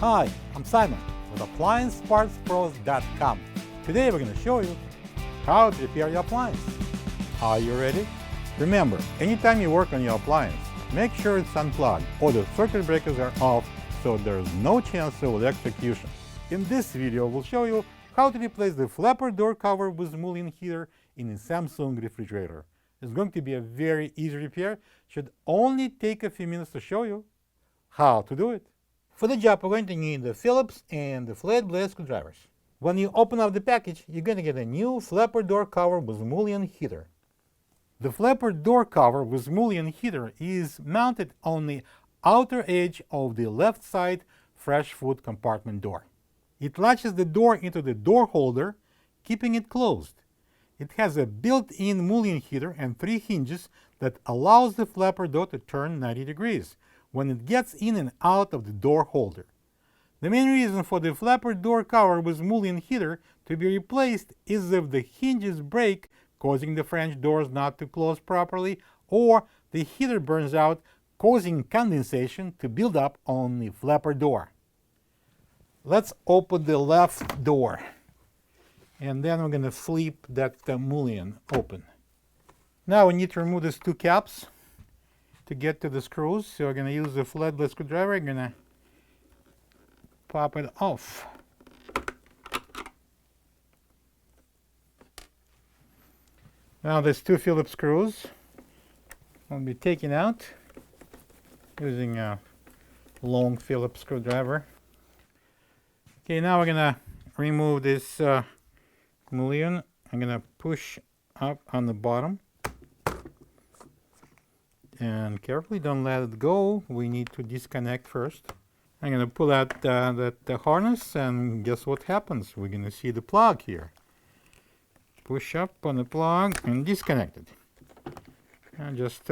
Hi, I'm Simon with AppliancePartsPros.com. Today we're going to show you how to repair your appliance. Are you ready? Remember, anytime you work on your appliance, make sure it's unplugged or the circuit breakers are off so there's no chance of electrocution. In this video, we'll show you how to replace the flapper door cover with Mullion heater in a Samsung refrigerator. It's going to be a very easy repair. Should only take a few minutes to show you how to do it. For the job, we're going to need the Phillips and the flathead blade screwdrivers. When you open up the package, you're going to get a new flapper door cover with Mullion heater. The flapper door cover with Mullion heater is mounted on the outer edge of the left side fresh food compartment door. It latches the door into the door holder, keeping it closed. It has a built-in Mullion heater and 3 hinges that allows the flapper door to turn 90 degrees when it gets in and out of the door holder. The main reason for the flapper door cover with Mullion heater to be replaced is if the hinges break, causing the French doors not to close properly, or the heater burns out, causing condensation to build up on the flapper door. Let's open the left door, and then we're going to flip that Mullion open. Now we need to remove these 2 caps to get to the screws, so we're going to use the flathead blade screwdriver. I'm going to pop it off. Now there's 2 Phillips screws will be taken out using a long Phillips screwdriver. Okay, now we're going to remove this Mullion. I'm going to push up on the bottom. And carefully, don't let it go. We need to disconnect first. I'm going to pull out the harness, and guess what happens? We're going to see the plug here. Push up on the plug and disconnect it. And just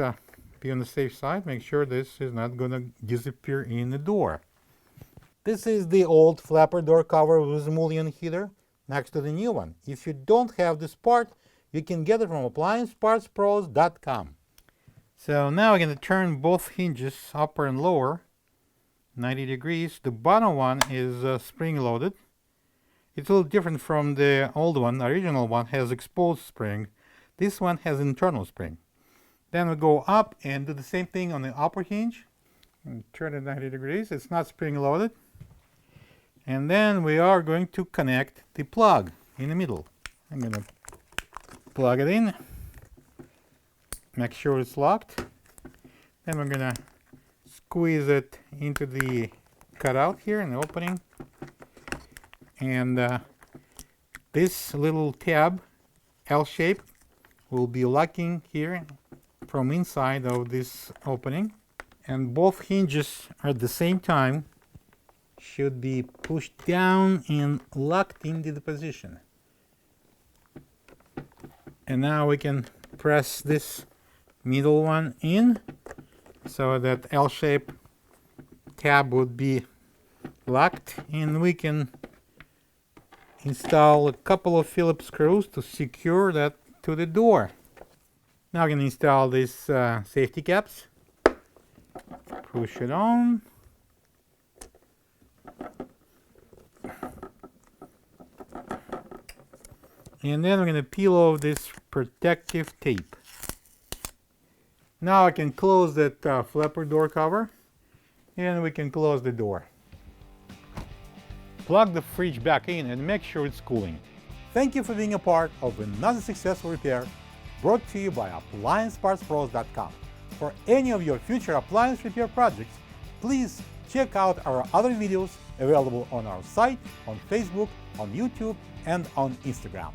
be on the safe side. Make sure this is not going to disappear in the door. This is the old flapper door cover with Mullion heater next to the new one. If you don't have this part, you can get it from AppliancePartsPros.com. So now we're going to turn both hinges, upper and lower, 90 degrees. The bottom one is spring-loaded. It's a little different from the old one. The original one has exposed spring. This one has internal spring. Then we go up and do the same thing on the upper hinge. And turn it 90 degrees. It's not spring-loaded. And then we are going to connect the plug in the middle. I'm going to plug it in. Make sure it's locked. Then we're going to squeeze it into the cutout here in the opening. And this little tab, L shape, will be locking here from inside of this opening. And both hinges at the same time should be pushed down and locked into the position. And now we can press this middle one in so that L-shaped tab would be locked, and we can install a couple of Phillips screws to secure that to the door. Now I'm going to install these safety caps. Push it on. And then we're going to peel off this protective tape. Now I can close that flapper door cover, and we can close the door. Plug the fridge back in and make sure it's cooling. Thank you for being a part of another successful repair brought to you by AppliancePartsPros.com. For any of your future appliance repair projects, please check out our other videos available on our site, on Facebook, on YouTube, and on Instagram.